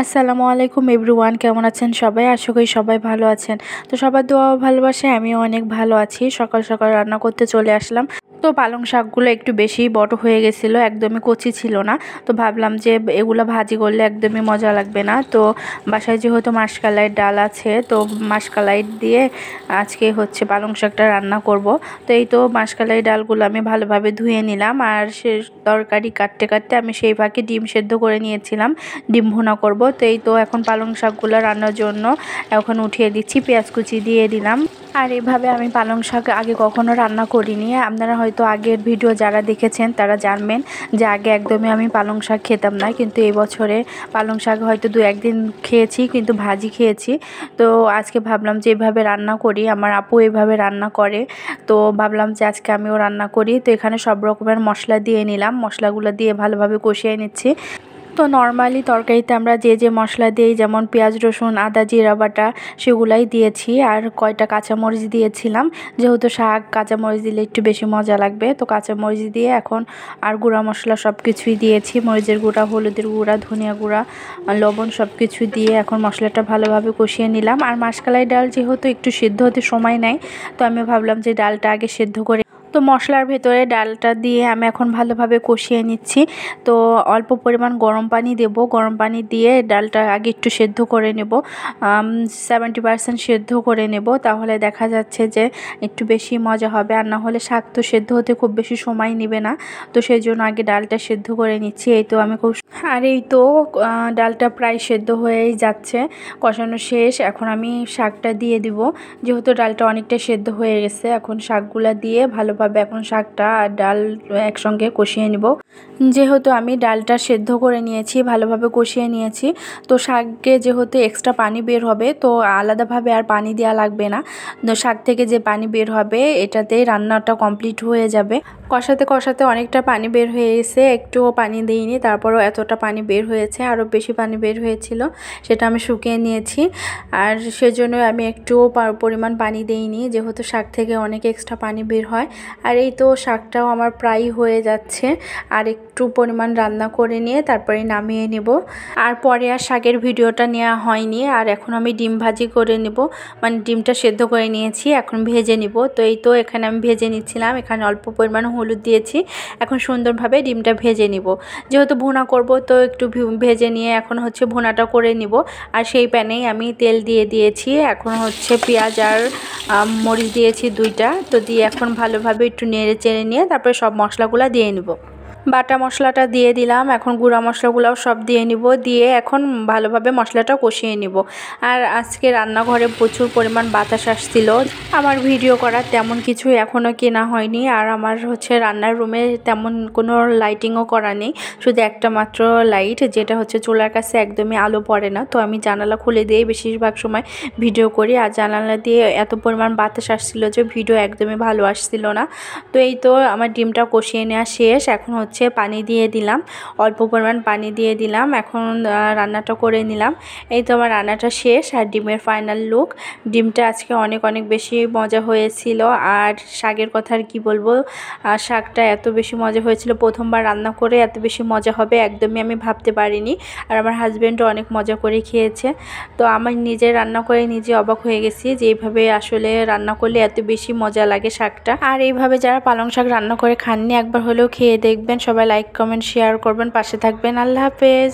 আসসালামু আলাইকুম এভরিওয়ান, কেমন আছেন সবাই? আশা করি সবাই ভালো আছেন। তো সবার দোয়া ও ভালোবাসায় আমিও অনেক ভালো আছি। সকাল সকাল রান্না করতে চলে আসলাম। তো পালং শাকগুলো একটু বেশি বড় হয়ে গেছিলো, একদমই কচি ছিল না। তো ভাবলাম যে এগুলো ভাজি করলে একদমই মজা লাগবে না। তো বাসায় যেহেতু মাসকলাইয়ের ডাল আছে, তো মাসকলাই দিয়ে আজকে হচ্ছে পালং শাকটা রান্না করব। তো এই তো মাসকলাই ডালগুলো আমি ভালোভাবে ধুয়ে নিলাম, আর সে তরকারি কাটতে কাটতে আমি সেই ফাঁকে ডিম সেদ্ধ করে নিয়েছিলাম, ডিম ভুনা করব। তো এই তো এখন পালং শাকগুলো রান্নার জন্য এখন উঠিয়ে দিচ্ছি, পেঁয়াজ কুচি দিয়ে দিলাম। আর এভাবে আমি পালং শাক আগে কখনো রান্না করিনি। আপনারা হয়তো আগের ভিডিও যারা দেখেছেন তারা জানবেন যে আগে একদমই আমি পালং শাক খেতাম না, কিন্তু এই বছরে পালং শাক হয়তো 2-1 দিন খেয়েছি, কিন্তু ভাজি খেয়েছি। তো আজকে ভাবলাম যে এভাবে রান্না করি, আমার আপু এভাবে রান্না করে, তো ভাবলাম যে আজকে আমিও রান্না করি। তো এখানে সব রকমের মশলা দিয়ে নিলাম, মশলাগুলো দিয়ে ভালোভাবে কষিয়ে নিচ্ছি। তো নর্মালি তরকারিতে আমরা যে মশলা দিই, যেমন পেঁয়াজ রসুন আদা জিরা বাটা, সেগুলাই দিয়েছি। আর কয়টা কাঁচামরিচ দিয়েছিলাম, যেহেতু শাক কাঁচামরিচ দিলে একটু বেশি মজা লাগবে। তো কাঁচামরিচ দিয়ে এখন আর গুঁড়া মশলা সব কিছুই দিয়েছি, মরিচের গুঁড়া, হলুদের গুঁড়া, ধনিয়া গুঁড়া, লবণ সব কিছু দিয়ে এখন মশলাটা ভালোভাবে কষিয়ে নিলাম। আর মাসকলাই ডাল যেহেতু একটু সিদ্ধ হতে সময় নেয়, তো আমি ভাবলাম যে ডালটা আগে সিদ্ধ করে, তো মশলার ভেতরে ডালটা দিয়ে আমি এখন ভালোভাবে কষিয়ে নিচ্ছি। তো অল্প পরিমাণ গরম পানি দেব, গরম পানি দিয়ে ডালটা আগে একটু সেদ্ধ করে নেব, 70% সেদ্ধ করে নেব, তাহলে দেখা যাচ্ছে যে একটু বেশি মজা হবে। আর না হলে শাক তো সেদ্ধ হতে খুব বেশি সময় নেবে না, তো সেই জন্য আগে ডালটা সেদ্ধ করে নিচ্ছি। এই তো আমি আর এই তো ডালটা প্রায় সেদ্ধ হয়েই যাচ্ছে, কষানো শেষ। এখন আমি শাকটা দিয়ে দিব, যেহেতু ডালটা অনেকটা সেদ্ধ হয়ে গেছে। এখন শাকগুলা দিয়ে ভালোভাবে এখন শাকটা আর ডাল একসঙ্গে কষিয়ে নিব। যেহেতু আমি ডালটা সেদ্ধ করে নিয়েছি, ভালোভাবে কষিয়ে নিয়েছি, তো শাকে যেহেতু এক্সট্রা পানি বের হবে, তো আলাদাভাবে আর পানি দেওয়া লাগবে না। তো শাক থেকে যে পানি বের হবে এটাতেই রান্নাটা কমপ্লিট হয়ে যাবে। কষাতে কষাতে অনেকটা পানি বের হয়ে গেছে, একটুও পানি দিইনি, তারপরও এতটা পানি বের হয়েছে। আরও বেশি পানি বের হয়েছিল, সেটা আমি শুকিয়ে নিয়েছি। আর সেজন্য আমি একটুও পরিমাণ পানি দিইনি, যেহেতু শাক থেকে অনেক এক্সট্রা পানি বের হয়। আর এই তো শাকটাও আমার প্রায় হয়ে যাচ্ছে, আর একটু পরিমাণ রান্না করে নিয়ে তারপরে নামিয়ে নেব। আর পরে আর শাকের ভিডিওটা নেওয়া হয়নি। আর এখন আমি ডিম ভাজি করে নেব, মানে ডিমটা সেদ্ধ করে নিয়েছি, এখন ভেজে নিব। তো এই তো এখানে আমি ভেজে নিচ্ছিলাম, এখানে অল্প পরিমাণ হলুদ দিয়েছি। এখন সুন্দরভাবে ডিমটা ভেজে নিব, যেহেতু ভুনা করব, তো একটু ভেজে নিয়ে এখন হচ্ছে ভুনাটা করে নিব। আর সেই প্যানেই আমি তেল দিয়ে দিয়েছি, এখন হচ্ছে পেঁয়াজ আর মরিচ দিয়েছি 2টা, তো দিয়ে এখন ভালোভাবে একটু নেড়ে চেড়ে নিয়ে তারপরে সব মশলাগুলো দিয়ে নেব। বাটা মশলাটা দিয়ে দিলাম, এখন গুঁড়া মশলাগুলোও সব দিয়ে নিব, দিয়ে এখন ভালোভাবে মশলাটা কষিয়ে নিব। আর আজকে রান্নাঘরে প্রচুর পরিমাণ বাতাস আসছিল, আমার ভিডিও করার তেমন কিছু এখনও কেনা হয়নি। আর আমার হচ্ছে রান্নার রুমে তেমন কোনো লাইটিংও করা নেই, শুধু একটা মাত্র লাইট, যেটা হচ্ছে চুলার কাছে একদমই আলো পড়ে না। তো আমি জানালা খুলে দিয়ে বেশিরভাগ সময় ভিডিও করি, আর জানালা দিয়ে এত পরিমাণ বাতাস আসছিল যে ভিডিও একদমই ভালো আসছিল না। তো এই তো আমার ডিমটা কষিয়ে নেওয়া শেষ, এখন হচ্ছে পানি দিয়ে দিলাম, অল্প পরিমাণ পানি দিয়ে দিলাম। এখন রান্নাটা করে নিলাম। এই তো আমার রান্নাটা শেষ, আর ডিমের ফাইনাল লুক। ডিমটা আজকে অনেক অনেক বেশি মজা হয়েছিল। আর শাকের কথা আর কি বলবো, শাকটা এত বেশি মজা হয়েছিল, প্রথমবার রান্না করে এত বেশি মজা হবে একদমই আমি ভাবতে পারিনি। আর আমার হাজব্যান্ডও অনেক মজা করে খেয়েছে। তো আমি নিজে রান্না করে নিজে অবাক হয়ে গেছি যে এইভাবে আসলে রান্না করলে এত বেশি মজা লাগে শাকটা। আর এইভাবে যারা পালং শাক রান্না করে খাননি, একবার হলেও খেয়ে দেখবেন। সবাই লাইক কমেন্ট শেয়ার করবেন, পাশে থাকবেন। আল্লাহ হাফেজ।